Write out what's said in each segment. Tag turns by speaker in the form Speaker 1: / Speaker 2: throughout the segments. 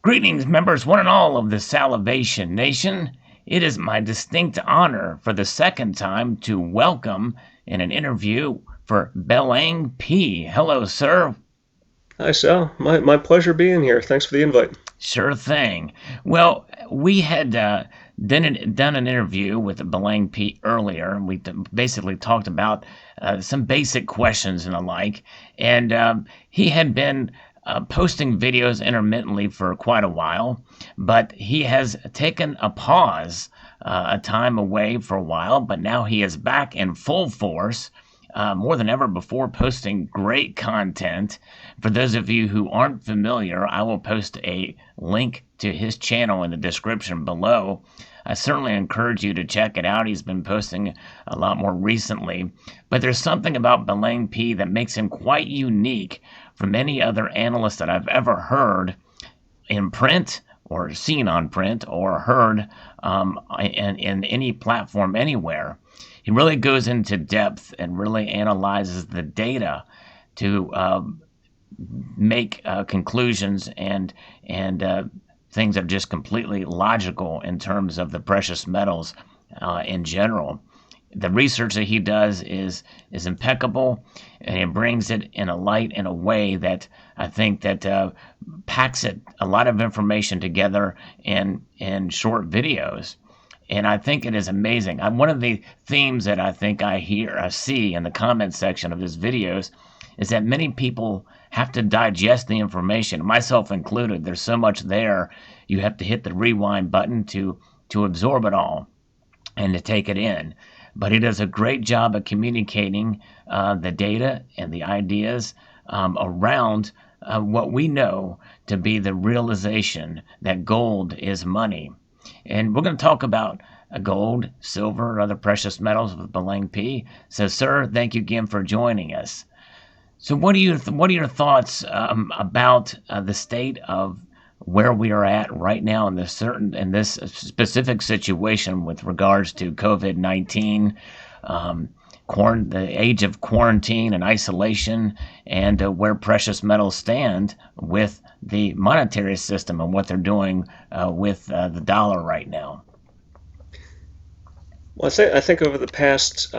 Speaker 1: Greetings, members, one and all of the Salivation Nation. It is my distinct honor for the second time to welcome in an interview for Belangp. Hello, sir.
Speaker 2: Hi, Sal. My pleasure being here. Thanks for the invite.
Speaker 1: Sure thing. Well, we had done an interview with Belangp earlier, and we basically talked about some basic questions and the like. And he had been posting videos intermittently for quite a while, but he has taken a pause, a time away for a while, but now he is back in full force. More than ever before, posting great content. For those of you who aren't familiar, I will post a link to his channel in the description below. I certainly encourage you to check it out. He's been posting a lot more recently. But there's something about Belangp that makes him quite unique from any other analyst that I've ever heard in print or seen on print or heard in any platform anywhere. He really goes into depth and really analyzes the data to make conclusions and things that are just completely logical in terms of the precious metals in general. The research that he does is impeccable, and he brings it in a light in a way that I think that packs it a lot of information together in short videos. And I think it is amazing. One of the themes that I think I see in the comment section of his videos is that many people have to digest the information, myself included. There's so much there, you have to hit the rewind button to absorb it all and to take it in. But he does a great job of communicating the data and the ideas around what we know to be the realization that gold is money. And we're going to talk about gold, silver, and other precious metals with Belangp. So, sir, thank you again for joining us. So, what are your thoughts about the state of where we are at right now in this specific situation with regards to COVID-19, the age of quarantine and isolation, and where precious metals stand with the monetary system and what they're doing with the dollar right now?
Speaker 2: Well, I think over the past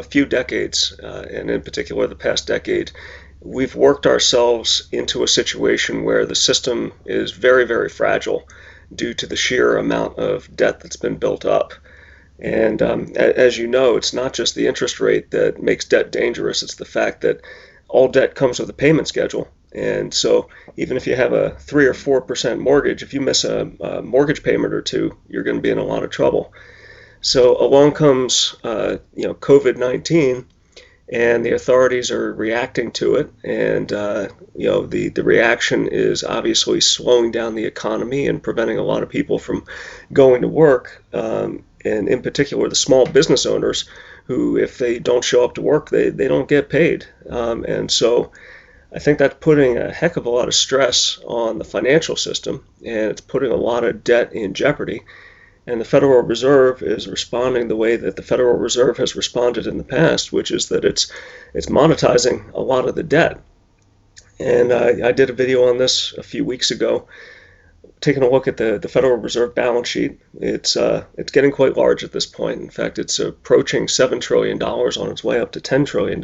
Speaker 2: few decades, and in particular the past decade, we've worked ourselves into a situation where the system is very, very fragile due to the sheer amount of debt that's been built up. And as you know, it's not just the interest rate that makes debt dangerous, it's the fact that all debt comes with a payment schedule. And so even if you have a 3 or 4% mortgage, if you miss a mortgage payment or two, you're going to be in a lot of trouble. So along comes COVID-19, and the authorities are reacting to it, and the reaction is obviously slowing down the economy and preventing a lot of people from going to work, and in particular the small business owners who, if they don't show up to work, they don't get paid. And so I think that's putting a heck of a lot of stress on the financial system, and it's putting a lot of debt in jeopardy. And the Federal Reserve is responding the way that the Federal Reserve has responded in the past, which is that it's monetizing a lot of the debt. And I did a video on this a few weeks ago, taking a look at the Federal Reserve balance sheet. It's getting quite large at this point. In fact, it's approaching $7 trillion, on its way up to $10 trillion.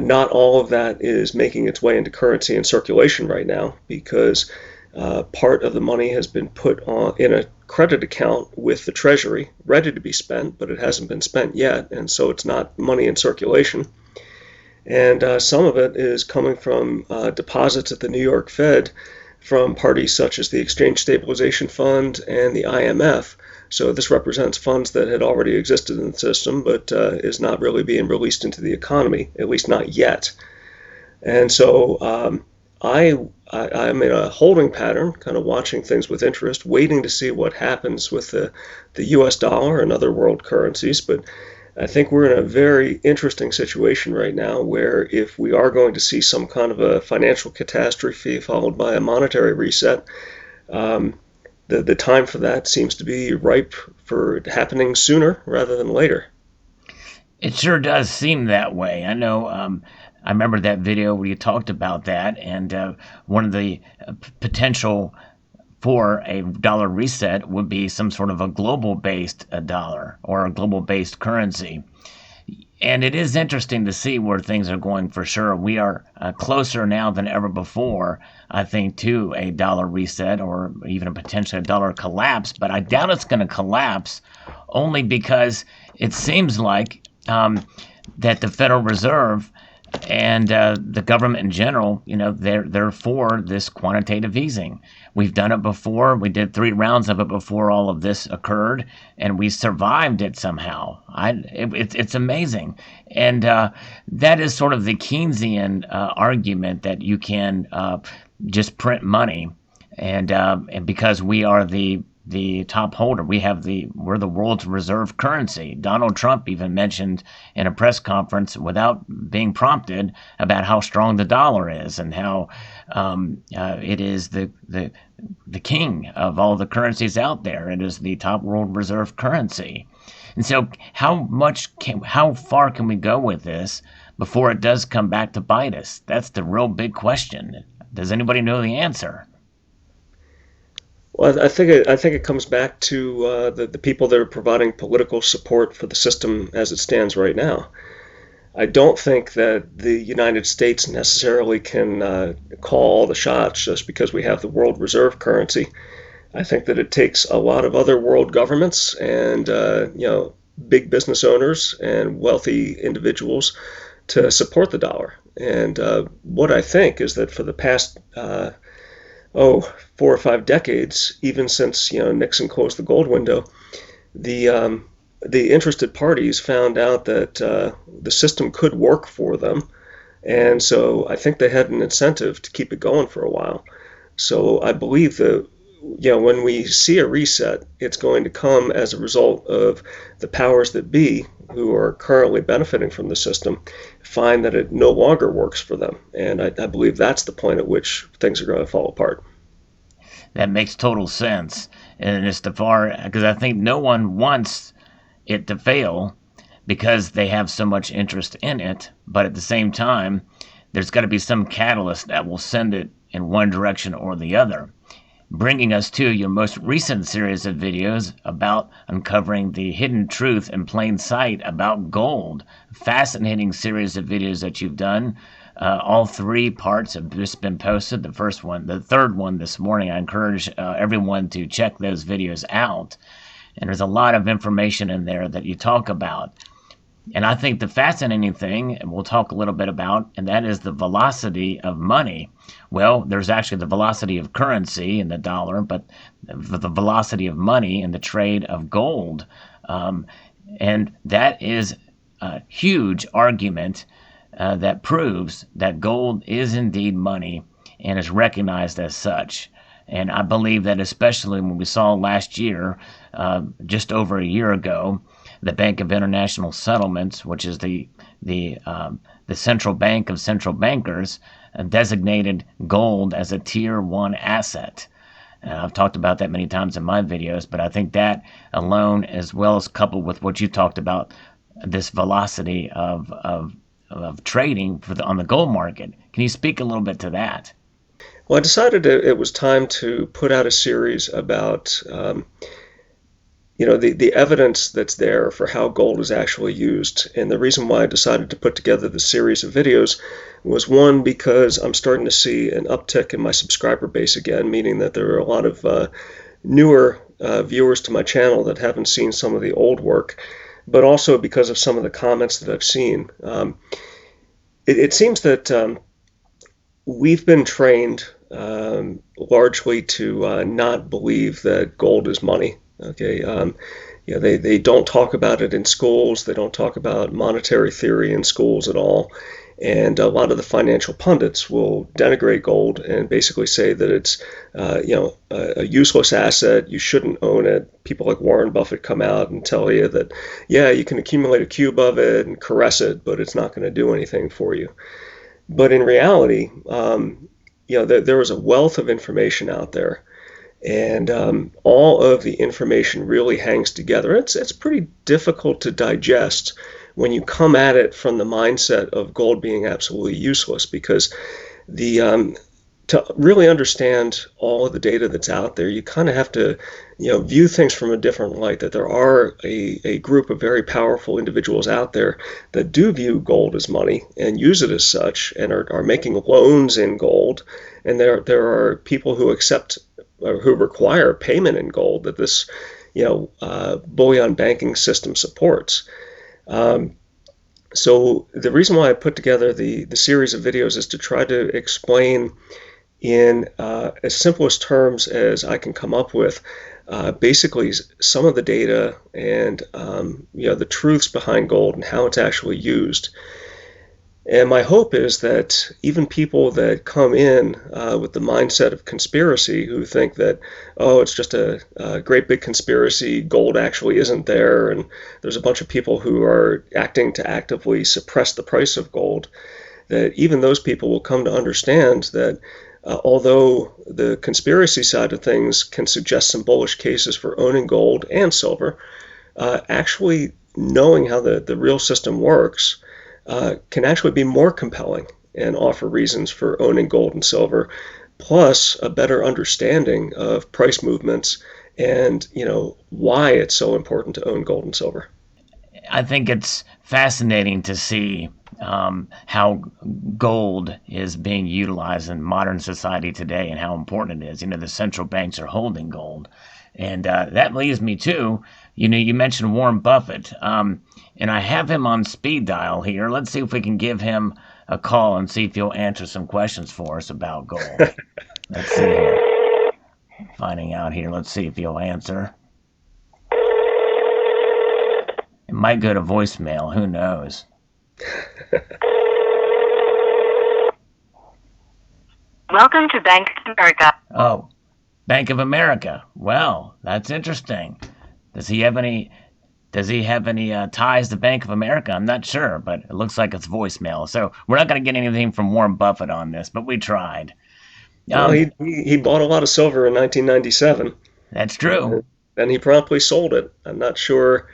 Speaker 2: Not all of that is making its way into currency and circulation right now, because part of the money has been put in a credit account with the Treasury, ready to be spent, but it hasn't been spent yet, and so it's not money in circulation. And some of it is coming from deposits at the New York Fed from parties such as the Exchange Stabilization Fund and the IMF. So this represents funds that had already existed in the system, but is not really being released into the economy, at least not yet. And so I'm in a holding pattern, kind of watching things with interest, waiting to see what happens with the US dollar and other world currencies. But I think we're in a very interesting situation right now where if we are going to see some kind of a financial catastrophe followed by a monetary reset, the time for that seems to be ripe for happening sooner rather than later.
Speaker 1: It sure does seem that way. I know I remember that video where you talked about that, and one of the potential for a dollar reset would be some sort of a global based dollar or a global based currency. And it is interesting to see where things are going for sure. We are closer now than ever before, I think, to a dollar reset or even a potentially a dollar collapse. But I doubt it's going to collapse only because it seems like that the Federal Reserve and the government in general, they're for this quantitative easing. We've done it before. We did 3 rounds of it before all of this occurred, and we survived it somehow. It's amazing, and that is sort of the Keynesian argument that you can just print money, and because we are the top holder. We're the world's reserve currency. Donald Trump even mentioned in a press conference without being prompted about how strong the dollar is and how it is the king of all the currencies out there. It is the top world reserve currency. And so how far can we go with this before it does come back to bite us? That's the real big question. Does anybody know the answer?
Speaker 2: Well, I think it comes back to the people that are providing political support for the system as it stands right now. I don't think that the United States necessarily can call all the shots just because we have the world reserve currency. I think that it takes a lot of other world governments and big business owners and wealthy individuals to support the dollar. And what I think is that for the past 4 or 5 decades, even since Nixon closed the gold window, the the interested parties found out that the system could work for them, and so I think they had an incentive to keep it going for a while. So I believe that when we see a reset, it's going to come as a result of the powers that be who are currently benefiting from the system find that it no longer works for them. And I believe that's the point at which things are going to fall apart.
Speaker 1: That makes total sense. And it's the far because I think no one wants it to fail because they have so much interest in it. But at the same time, there's got to be some catalyst that will send it in one direction or the other. Bringing us to your most recent series of videos about uncovering the hidden truth in plain sight about gold. Fascinating series of videos that you've done. All 3 parts have just been posted. The third one this morning. I encourage everyone to check those videos out. And there's a lot of information in there that you talk about. And I think the fascinating thing, and we'll talk a little bit about, and that is the velocity of money. Well, there's actually the velocity of currency in the dollar, but the velocity of money in the trade of gold. And that is a huge argument that proves that gold is indeed money and is recognized as such. And I believe that especially when we saw last year, just over a year ago, the Bank of International Settlements, which is the central bank of central bankers, designated gold as a tier 1 asset. I've talked about that many times in my videos, but I think that alone, as well as coupled with what you talked about, this velocity of trading on the gold market. Can you speak a little bit to that?
Speaker 2: Well, I decided it was time to put out a series about the evidence that's there for how gold is actually used. And the reason why I decided to put together the series of videos was, one, because I'm starting to see an uptick in my subscriber base again, meaning that there are a lot of newer viewers to my channel that haven't seen some of the old work, but also because of some of the comments that I've seen. It seems that we've been trained largely to not believe that gold is money. Okay, they don't talk about it in schools. They don't talk about monetary theory in schools at all. And a lot of the financial pundits will denigrate gold and basically say that it's a useless asset. You shouldn't own it. People like Warren Buffett come out and tell you that, yeah, you can accumulate a cube of it and caress it, but it's not going to do anything for you. But in reality, there is a wealth of information out there, and all of the information really hangs together. It's pretty difficult to digest, when you come at it from the mindset of gold being absolutely useless, because the to really understand all of the data that's out there, you kind of have to, view things from a different light. That there are a group of very powerful individuals out there that do view gold as money and use it as such, and are making loans in gold. And there are people who accept or who require payment in gold that this, bullion banking system supports. Um, so the reason why I put together the series of videos is to try to explain in as simplest terms as I can come up with, basically some of the data and the truths behind gold and how it's actually used. And my hope is that even people that come in with the mindset of conspiracy, who think that, oh, it's just a great big conspiracy, gold actually isn't there, and there's a bunch of people who are acting to actively suppress the price of gold, that even those people will come to understand that although the conspiracy side of things can suggest some bullish cases for owning gold and silver, actually knowing how the real system works can actually be more compelling and offer reasons for owning gold and silver, plus a better understanding of price movements and why it's so important to own gold and silver.
Speaker 1: I think it's fascinating to see how gold is being utilized in modern society today and how important it is. The central banks are holding gold. And that leads me to, you mentioned Warren Buffett. And I have him on speed dial here. Let's see if we can give him a call and see if he'll answer some questions for us about gold. Let's see here. Finding out here. Let's see if he'll answer. It might go to voicemail. Who knows?
Speaker 3: Welcome to Bank of America.
Speaker 1: Oh, Bank of America. Well, that's interesting. Does he have any ties to Bank of America? I'm not sure, but it looks like it's voicemail. So we're not going to get anything from Warren Buffett on this, but we tried.
Speaker 2: Well, he bought a lot of silver in 1997.
Speaker 1: That's true.
Speaker 2: And he promptly sold it. I'm not sure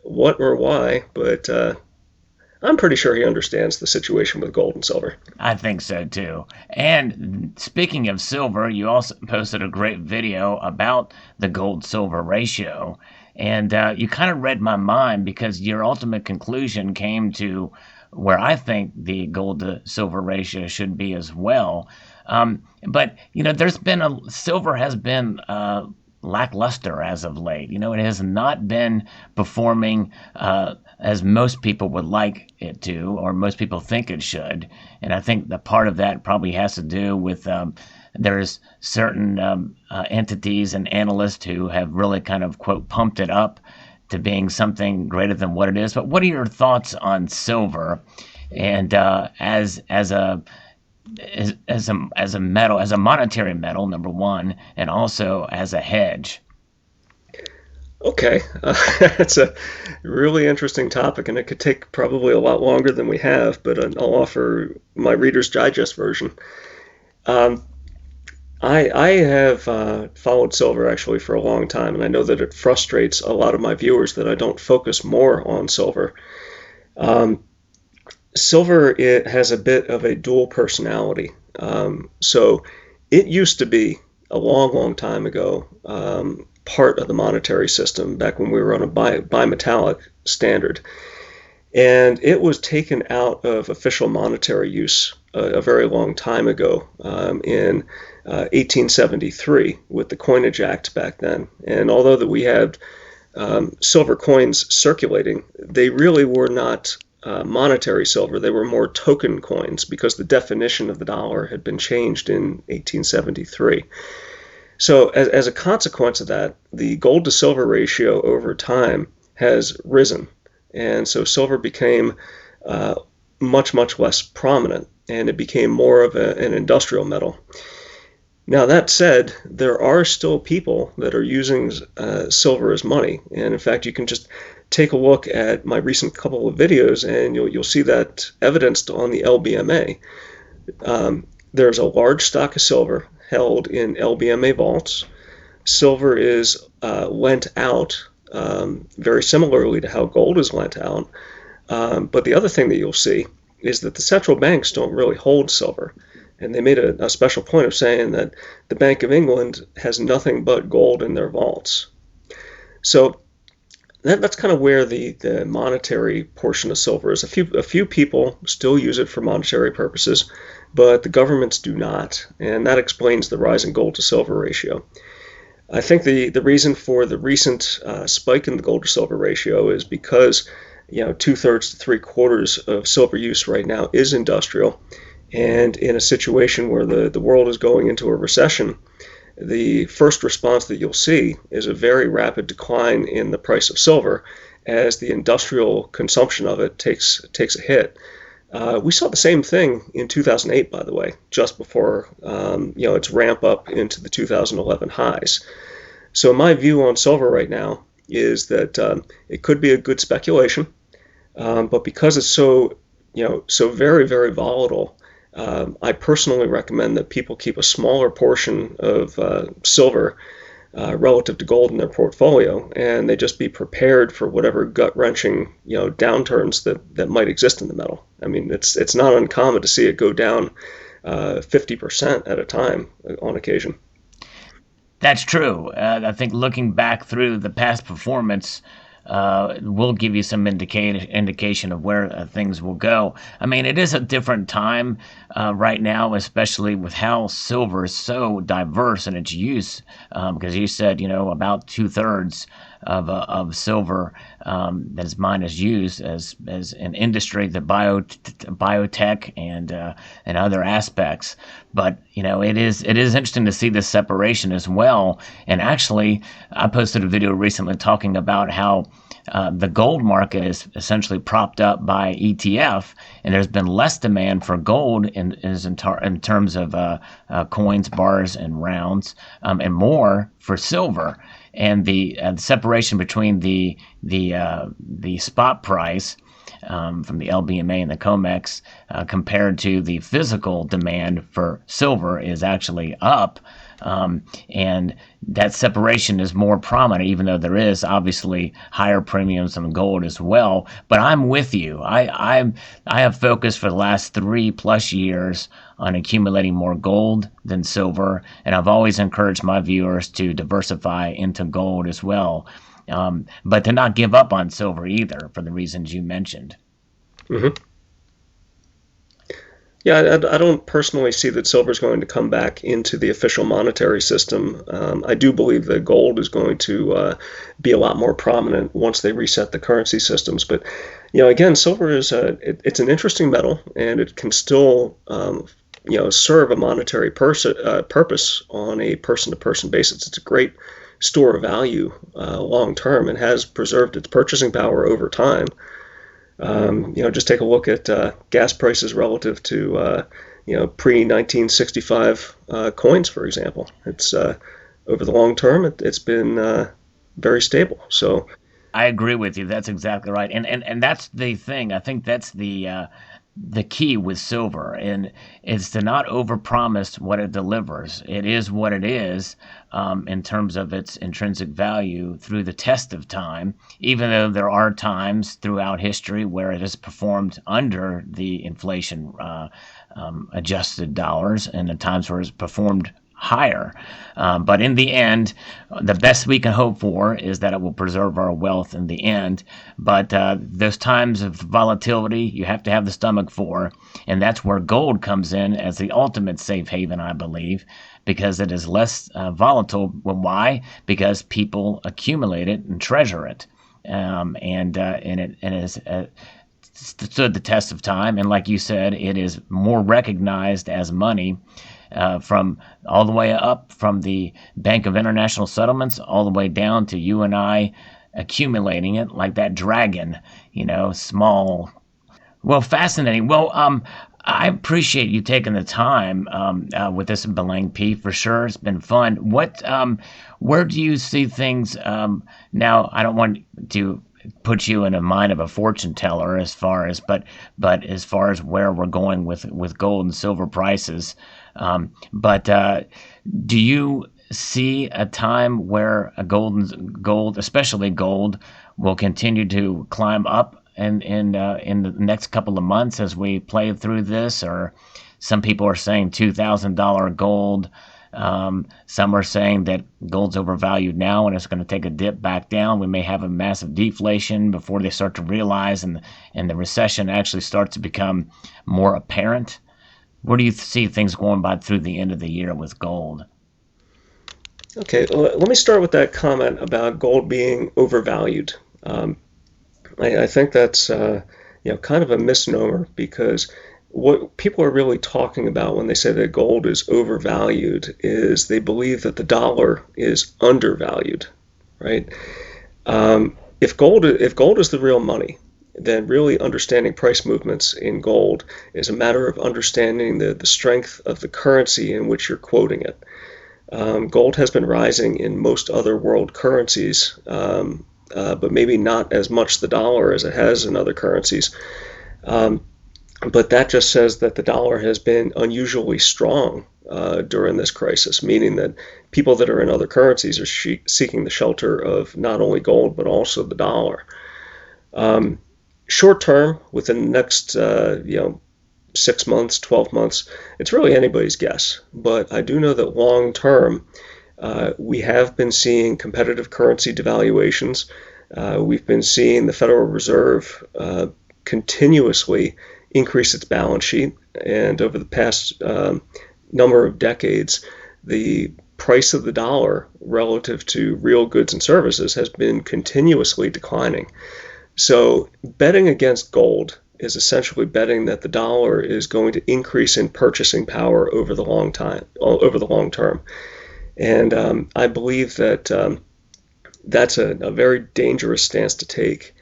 Speaker 2: what or why, but I'm pretty sure he understands the situation with gold and silver.
Speaker 1: I think so too. And speaking of silver, you also posted a great video about the gold silver ratio. And you kind of read my mind because your ultimate conclusion came to where I think the gold to silver ratio should be as well. But silver has been lackluster as of late. It has not been performing as most people would like it to, or most people think it should. And I think that part of that probably has to do with there's certain entities and analysts who have really kind of, quote, pumped it up to being something greater than what it is. But what are your thoughts on silver and as a metal, as a monetary metal, number one, and also as a hedge?
Speaker 2: Okay, that's a really interesting topic, and it could take probably a lot longer than we have, but I'll offer my Reader's Digest version. I have followed silver actually for a long time, and I know that it frustrates a lot of my viewers that I don't focus more on silver. Silver, it has a bit of a dual personality. So it used to be a long, long time ago part of the monetary system back when we were on a bimetallic standard. And it was taken out of official monetary use a very long time ago in 1873 with the Coinage Act back then. And although that we had silver coins circulating, they really were not monetary silver. They were more token coins because the definition of the dollar had been changed in 1873. So as a consequence of that, the gold to silver ratio over time has risen. And so silver became much, much less prominent, and it became more of an industrial metal. Now, that said, there are still people that are using silver as money. And in fact, you can just take a look at my recent couple of videos, and you'll see that evidenced on the LBMA. There's a large stock of silver held in LBMA vaults. Silver is lent out very similarly to how gold is lent out But the other thing that you'll see is that the central banks don't really hold silver. And they made a special point of saying that the Bank of England has nothing but gold in their vaults. So that's kind of where the monetary portion of silver is. A few people still use it for monetary purposes, but the governments do not, and that explains the rise in gold to silver ratio. I think the reason for the recent spike in the gold to silver ratio is because 2/3 to 3/4 of silver use right now is industrial, and in a situation where the world is going into a recession, the first response that you'll see is a very rapid decline in the price of silver as the industrial consumption of it takes a hit. We saw the same thing in 2008, by the way, just before its ramp up into the 2011 highs. So my view on silver right now is that it could be a good speculation, but because it's so very, very volatile, I personally recommend that people keep a smaller portion of silver relative to gold in their portfolio, and they just be prepared for whatever gut-wrenching downturns that might exist in the metal. I mean, it's not uncommon to see it go down 50% at a time on occasion.
Speaker 1: That's true. I think looking back through the past performance will give you some indication of where things will go. I mean, it is a different time right now, especially with how silver is so diverse in its use. Because you said, about 2/3 of silver that is mined is used as an industry, the biotech and other aspects. But it is interesting to see this separation as well. And actually, I posted a video recently talking about how the gold market is essentially propped up by ETF, and there's been less demand for gold in terms of coins, bars, and rounds, and more for silver. And the separation between the spot price from the LBMA and the COMEX compared to the physical demand for silver is actually up. And that separation is more prominent, even though there is obviously higher premiums on gold as well. But I'm with you. I have focused for the last 3+ years on accumulating more gold than silver, and I've always encouraged my viewers to diversify into gold as well, but to not give up on silver either for the reasons you mentioned.
Speaker 2: Mm-hmm. Yeah, I don't personally see that silver is going to come back into the official monetary system. I do believe that gold is going to be a lot more prominent once they reset the currency systems. But again, silver is it's an interesting metal, and it can still serve a monetary purpose on a person-to-person basis. It's a great store of value long term, and has preserved its purchasing power over time. Just take a look at gas prices relative to pre-1965 coins, for example. It's over the long term, it's been very stable. So
Speaker 1: I agree with you. That's exactly right, and that's the thing. I think that's the key with silver, and it's to not overpromise what it delivers. It is what it is in terms of its intrinsic value through the test of time, even though there are times throughout history where it has performed under the inflation adjusted dollars, and the times where it's performed higher. But in the end, the best we can hope for is that it will preserve our wealth in the end. But those times of volatility, you have to have the stomach for, and that's where gold comes in as the ultimate safe haven, I believe, because it is less volatile. Well, why? Because people accumulate it and treasure it, and it has stood the test of time. And like you said, it is more recognized as money. From all the way up from the Bank of International Settlements all the way down to you and I accumulating it like that dragon, small. Well, fascinating. Well, I appreciate you taking the time with this Belangp for sure. It's been fun. Where do you see things now? I don't want to put you in a mind of a fortune teller but as far as where we're going with gold and silver prices. But do you see a time where gold, especially gold, will continue to climb up in the next couple of months as we play through this? Or some people are saying $2,000 gold. Some are saying that gold's overvalued now and it's going to take a dip back down. We may have a massive deflation before they start to realize, and the recession actually starts to become more apparent. Where do you see things going by through the end of the year with gold?
Speaker 2: Okay, let me start with that comment about gold being overvalued. I think that's kind of a misnomer, because what people are really talking about when they say that gold is overvalued is they believe that the dollar is undervalued, right? If gold is the real money, then really understanding price movements in gold is a matter of understanding the strength of the currency in which you're quoting it. Gold has been rising in most other world currencies, but maybe not as much the dollar as it has in other currencies. But that just says that the dollar has been unusually strong during this crisis, meaning that people that are in other currencies are seeking the shelter of not only gold, but also the dollar. Short term, within the next 6 months, 12 months, it's really anybody's guess. But I do know that long term, we have been seeing competitive currency devaluations. We've been seeing the Federal Reserve continuously increase its balance sheet. And over the past number of decades, the price of the dollar relative to real goods and services has been continuously declining. So betting against gold is essentially betting that the dollar is going to increase in purchasing power over the long term. And I believe that that's a very dangerous stance to take.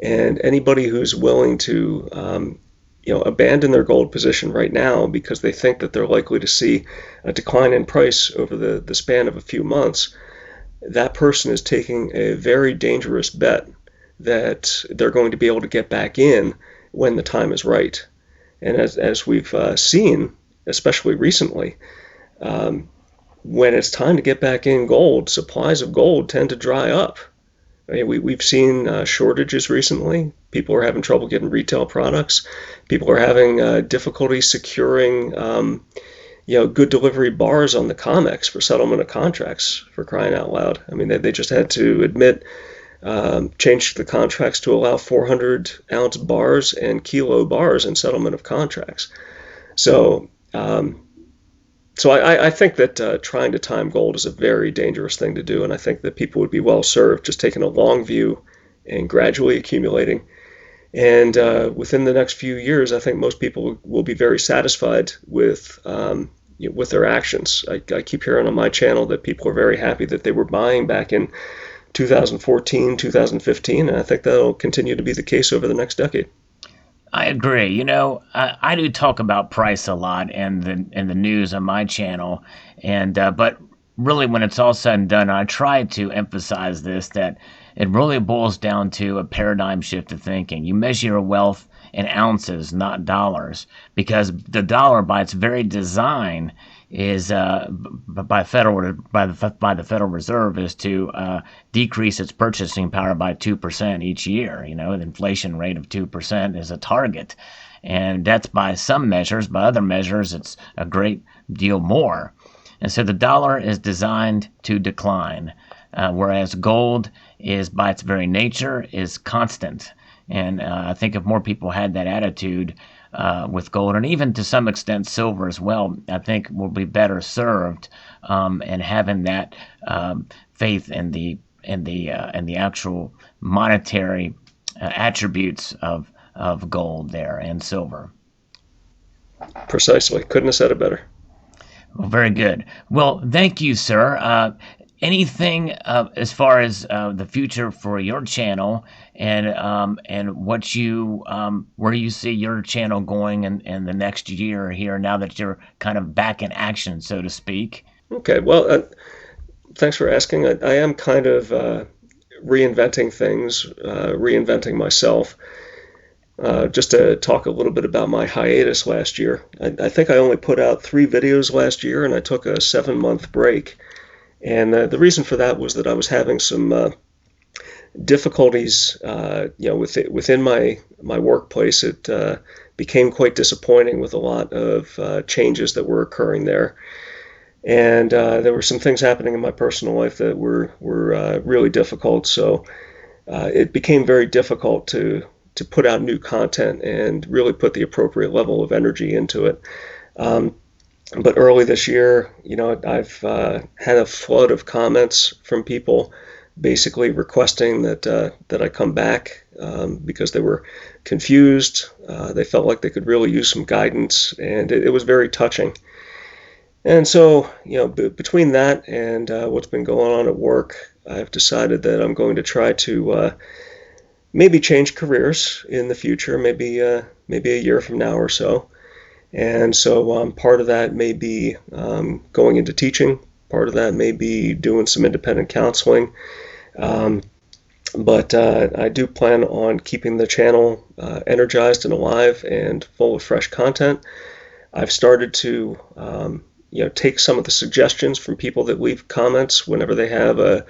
Speaker 2: And anybody who's willing to abandon their gold position right now because they think that they're likely to see a decline in price over the span of a few months, that person is taking a very dangerous bet that they're going to be able to get back in when the time is right. And as we've seen, especially recently, when it's time to get back in gold, supplies of gold tend to dry up. I mean, we've seen shortages recently. People are having trouble getting retail products. People are having difficulty securing good delivery bars on the COMEX for settlement of contracts, for crying out loud. I mean, they just had to change the contracts to allow 400-ounce bars and kilo bars in settlement of contracts. So I think that trying to time gold is a very dangerous thing to do, and I think that people would be well served just taking a long view and gradually accumulating. And within the next few years, I think most people will be very satisfied with their actions. I keep hearing on my channel that people are very happy that they were buying back in 2014, 2015, and I think that'll continue to be the case over the next decade.
Speaker 1: I agree. I do talk about price a lot in the news on my channel, and but really, when it's all said and done, I try to emphasize this, that it really boils down to a paradigm shift of thinking. You measure your wealth in ounces, not dollars, because the dollar, by its very design, is by the Federal Reserve, is to decrease its purchasing power by 2% each year. The inflation rate of 2% is a target, and that's by some measures. By other measures, it's a great deal more. And so the dollar is designed to decline, whereas gold is, by its very nature, is constant. And I think if more people had that attitude with gold, and even to some extent silver as well, I think we'll be better served in having that faith in the actual monetary attributes of gold there and silver.
Speaker 2: Precisely. Couldn't have said it better.
Speaker 1: Well, very good. Well, thank you, sir. Anything as far as the future for your channel, and what you where you see your channel going in the next year here, now that you're kind of back in action, so to speak?
Speaker 2: Okay, well, thanks for asking. I am kind of reinventing things, reinventing myself. Just to talk a little bit about my hiatus last year. I think I only put out 3 videos last year, and I took a 7-month break. And the reason for that was that I was having some difficulties, within my workplace, it became quite disappointing with a lot of changes that were occurring there. And there were some things happening in my personal life that were really difficult. So it became very difficult to put out new content and really put the appropriate level of energy into it. But early this year, I've had a flood of comments from people basically requesting that I come back, because they were confused. They felt like they could really use some guidance, and it was very touching. And so, between that and what's been going on at work, I've decided that I'm going to try to maybe change careers in the future, maybe a year from now or so. And so part of that may be going into teaching. Part of that may be doing some independent counseling. But I do plan on keeping the channel energized and alive and full of fresh content. I've started to take some of the suggestions from people that leave comments whenever they have a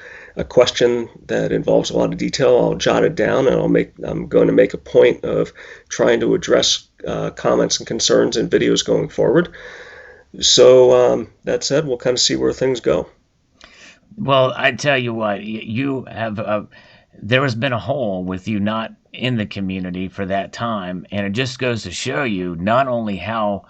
Speaker 2: question that involves a lot of detail. I'll jot it down, and I'm going to make a point of trying to address comments and concerns in videos going forward. So that said, we'll kind of see where things go.
Speaker 1: Well, I tell you what, you have there has been a hole with you not in the community for that time, and it just goes to show you not only how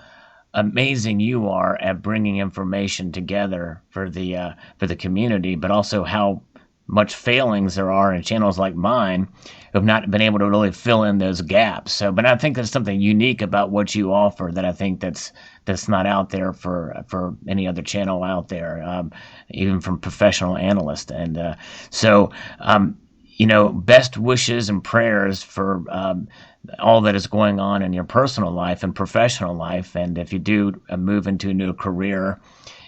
Speaker 1: amazing you are at bringing information together for the community, but also how much failings there are in channels like mine who have not been able to really fill in those gaps. So, but I think there's something unique about what you offer that I think that's not out there for any other channel out there, even from professional analysts. And best wishes and prayers for all that is going on in your personal life and professional life. And if you do move into a new career,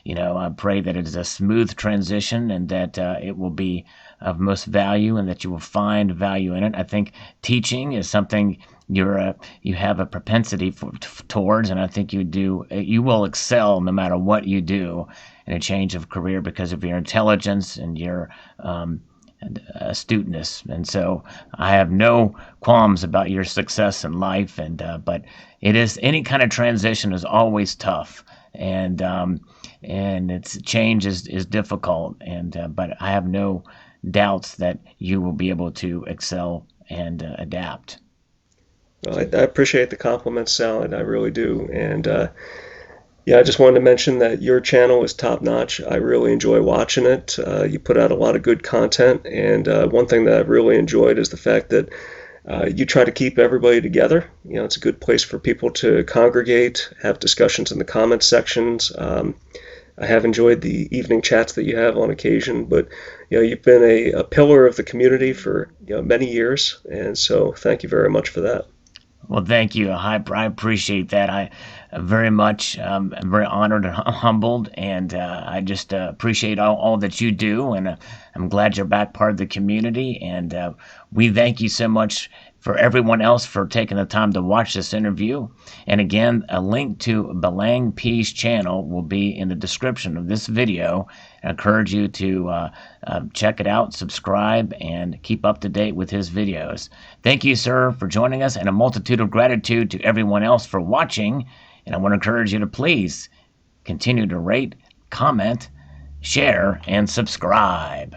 Speaker 1: I pray that it is a smooth transition and that it will be of most value and that you will find value in it. I think teaching is something you have a propensity towards, and I think you will excel no matter what you do in a change of career because of your intelligence and your astuteness. And so I have no qualms about your success in life. But it is, any kind of transition is always tough, and it's change is difficult. But I have no doubts that you will be able to excel and adapt.
Speaker 2: Well, I appreciate the compliments, Sal, and I really do. And yeah, I just wanted to mention that your channel is top notch. I really enjoy watching it. You put out a lot of good content, and one thing that I've really enjoyed is the fact that you try to keep everybody together. It's a good place for people to congregate, have discussions in the comments sections. I have enjoyed the evening chats that you have on occasion, but you've been a pillar of the community for many years, and so thank you very much for that.
Speaker 1: Well, thank you. I appreciate that. I very much am very honored and humbled, and I just appreciate all that you do, and I'm glad you're back part of the community, and we thank you so much for everyone else for taking the time to watch this interview. And again, a link to Belangp's channel will be in the description of this video. I encourage you to check it out, subscribe, and keep up to date with his videos. Thank you, sir, for joining us, and a multitude of gratitude to everyone else for watching. And I want to encourage you to please continue to rate, comment, share, and subscribe.